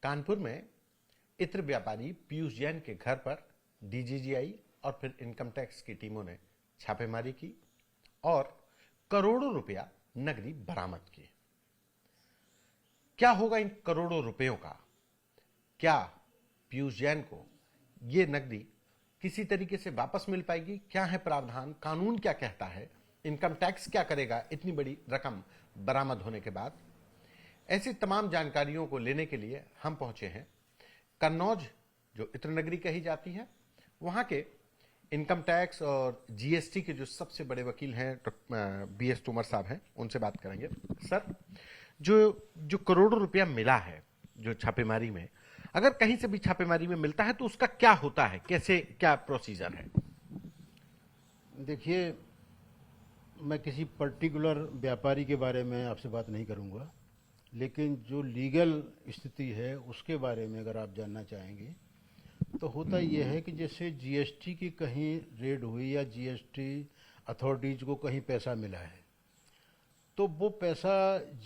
कानपुर में इत्र व्यापारी पीयूष जैन के घर पर डीजीजीआई और फिर इनकम टैक्स की टीमों ने छापेमारी की और करोड़ों रुपया नकदी बरामद की। क्या होगा इन करोड़ों रुपयों का? क्या पीयूष जैन को ये नकदी किसी तरीके से वापस मिल पाएगी? क्या है प्रावधान? कानून क्या कहता है? इनकम टैक्स क्या करेगा इतनी बड़ी रकम बरामद होने के बाद? ऐसी तमाम जानकारियों को लेने के लिए हम पहुंचे हैं कन्नौज, जो इत्र नगरी कही जाती है, वहां के इनकम टैक्स और जीएसटी के जो सबसे बड़े वकील हैं बीएस तोमर साहब हैं, उनसे बात करेंगे। सर, जो जो करोड़ों रुपया मिला है जो छापेमारी में, अगर कहीं से भी छापेमारी में मिलता है तो उसका क्या होता है, कैसे, क्या प्रोसीजर है? देखिए, मैं किसी पर्टिकुलर व्यापारी के बारे में आपसे बात नहीं करूंगा, लेकिन जो लीगल स्थिति है उसके बारे में अगर आप जानना चाहेंगे तो होता यह है कि जैसे जीएसटी की कहीं रेड हुई या जीएसटी अथॉरिटीज को कहीं पैसा मिला है तो वो पैसा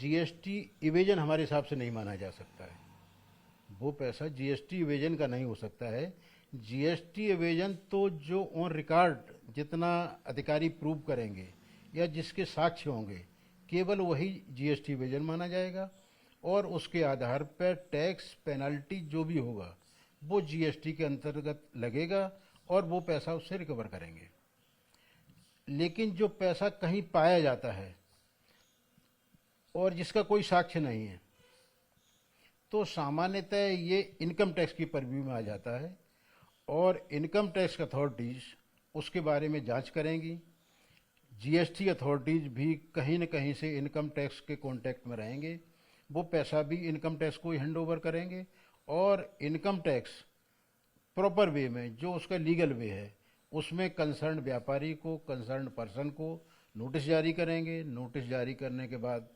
जीएसटी इवेजन हमारे हिसाब से नहीं माना जा सकता है। वो पैसा जीएसटी इवेजन का नहीं हो सकता है। जीएसटी इवेजन तो जो ऑन रिकॉर्ड जितना अधिकारी प्रूव करेंगे या जिसके साक्ष्य होंगे, केवल वही जीएसटी इवेजन माना जाएगा और उसके आधार पर टैक्स पेनल्टी जो भी होगा वो जीएसटी के अंतर्गत लगेगा और वो पैसा उससे रिकवर करेंगे। लेकिन जो पैसा कहीं पाया जाता है और जिसका कोई साक्ष्य नहीं है तो सामान्यतः ये इनकम टैक्स की परव्यू में आ जाता है और इनकम टैक्स अथॉरिटीज उसके बारे में जांच करेंगी। जीएसटी अथॉरिटीज भी कहीं न कहीं से इनकम टैक्स के कांटेक्ट में रहेंगे, वो पैसा भी इनकम टैक्स को ही हैंड ओवर करेंगे और इनकम टैक्स प्रॉपर वे में, जो उसका लीगल वे है, उसमें कंसर्न व्यापारी को, कंसर्न पर्सन को नोटिस जारी करेंगे। नोटिस जारी करने के बाद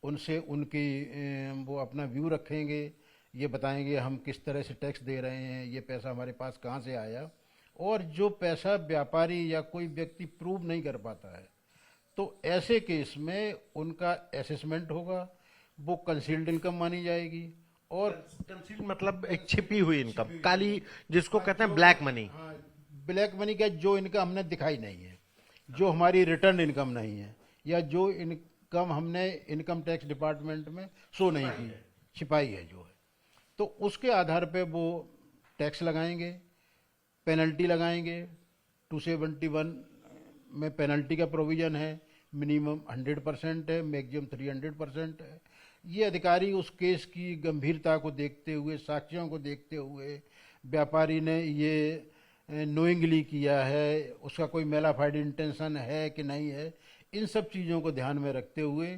उनसे उनकी वो अपना व्यू रखेंगे, ये बताएंगे हम किस तरह से टैक्स दे रहे हैं, ये पैसा हमारे पास कहाँ से आया। और जो पैसा व्यापारी या कोई व्यक्ति प्रूव नहीं कर पाता है तो ऐसे केस में उनका असेसमेंट होगा, वो कंसील्ड इनकम मानी जाएगी। और कंसील मतलब एक छिपी हुई इनकम, काली, जिसको कहते हैं ब्लैक मनी। हाँ, ब्लैक मनी का जो इनकम हमने दिखाई नहीं है, जो हमारी रिटर्न इनकम नहीं है या जो इनकम हमने इनकम टैक्स डिपार्टमेंट में शो नहीं की, छिपाई है जो है, तो उसके आधार पे वो टैक्स लगाएंगे, पेनल्टी लगाएंगे। 271 में पेनल्टी का प्रोविज़न है, मिनिमम 100% है, मैक्सिमम 300% है। ये अधिकारी उस केस की गंभीरता को देखते हुए, साक्ष्यों को देखते हुए, व्यापारी ने ये नोइंगली किया है, उसका कोई मेलाफाइड इंटेंशन है कि नहीं है, इन सब चीज़ों को ध्यान में रखते हुए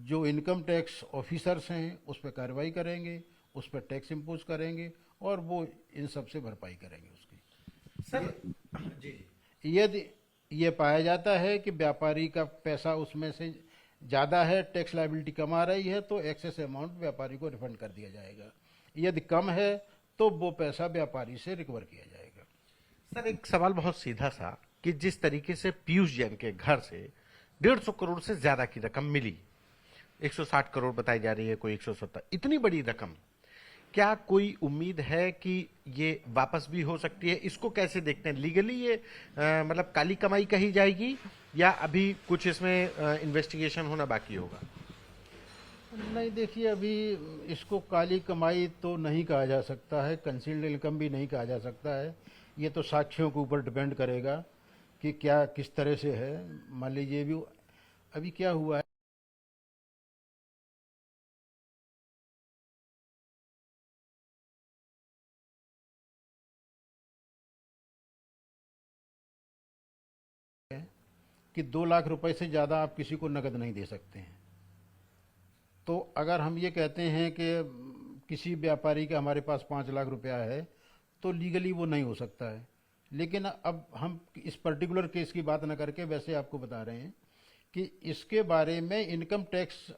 जो इनकम टैक्स ऑफिसर्स हैं उस पर कार्रवाई करेंगे, उस पर टैक्स इम्पोज करेंगे और वो इन सब से भरपाई करेंगे उसकी। सर जी, यदि ये पाया जाता है कि व्यापारी का पैसा उसमें से ज़्यादा है, टैक्स लायबिलिटी कम आ रही है, तो एक्सेस अमाउंट व्यापारी को रिफंड कर दिया जाएगा। यदि कम है तो वो पैसा व्यापारी से रिकवर किया जाएगा। सर, एक सवाल बहुत सीधा सा कि जिस तरीके से पीयूष जैन के घर से 150 करोड़ से ज्यादा की रकम मिली, 160 करोड़ बताई जा रही है, कोई 170, इतनी बड़ी रकम, क्या कोई उम्मीद है कि ये वापस भी हो सकती है? इसको कैसे देखते हैं लीगली? ये मतलब काली कमाई कही जाएगी या अभी कुछ इसमें इन्वेस्टिगेशन होना बाकी होगा? नहीं, देखिए, अभी इसको काली कमाई तो नहीं कहा जा सकता है, कंसील्ड इनकम भी नहीं कहा जा सकता है। ये तो साक्ष्यों के ऊपर डिपेंड करेगा कि क्या किस तरह से है। मान लीजिए भी अभी क्या हुआ है कि 2 लाख रुपए से ज़्यादा आप किसी को नकद नहीं दे सकते हैं। तो अगर हम ये कहते हैं कि किसी व्यापारी का हमारे पास 5 लाख रुपया है तो लीगली वो नहीं हो सकता है। लेकिन अब हम इस पर्टिकुलर केस की बात न करके वैसे आपको बता रहे हैं कि इसके बारे में इनकम टैक्स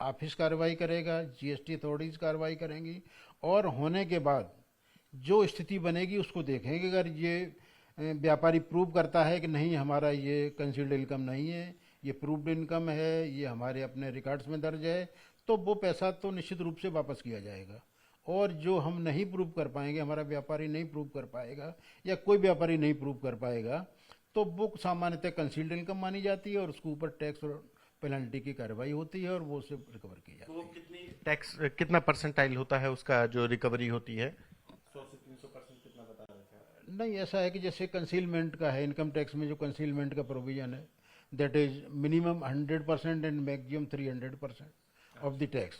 ऑफिस कार्रवाई करेगा, जीएसटी अथॉरिटीज कार्रवाई करेंगी और होने के बाद जो स्थिति बनेगी उसको देखेंगे। अगर ये व्यापारी प्रूव करता है कि नहीं, हमारा ये कंसील्ड इनकम नहीं है, ये प्रूव्ड इनकम है, ये हमारे अपने रिकॉर्ड्स में दर्ज है, तो वो पैसा तो निश्चित रूप से वापस किया जाएगा और जो हम नहीं प्रूव कर पाएंगे, हमारा व्यापारी नहीं प्रूव कर पाएगा या कोई व्यापारी नहीं प्रूव कर पाएगा, तो बुक सामान्यतः कंसील्ड इनकम मानी जाती है और उसके ऊपर टैक्स और पेनल्टी की कार्रवाई होती है और वो उसे रिकवर की जाती है। वो कितना परसेंटाइल होता है उसका जो रिकवरी होती है? 100 से 300% कितना बता रहे थे? नहीं, ऐसा है कि जैसे कंसीलमेंट का है, इनकम टैक्स में जो कंसीलमेंट का प्रोविजन है, that is minimum 100% and maximum 300% of the tax.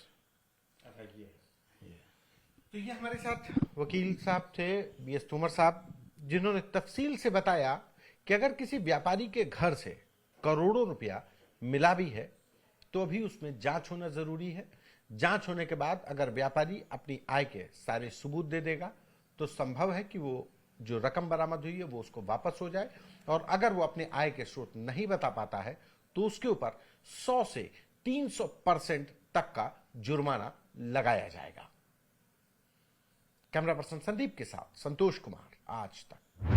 तो ये हमारे साथ वकील साहब थे BS तोमर साहब, जिन्होंने तफसील से बताया कि अगर किसी व्यापारी के घर से करोड़ों रुपया मिला भी है तो अभी उसमें जांच होना जरूरी है। जांच होने के बाद अगर व्यापारी अपनी आय के सारे सबूत दे देगा तो संभव है कि वो जो रकम बरामद हुई है वो उसको वापस हो जाए, और अगर वो अपने आय के स्रोत नहीं बता पाता है तो उसके ऊपर 100 से 300% तक का जुर्माना लगाया जाएगा। कैमरा पर्सन संदीप के साथ संतोष कुमार, आज तक।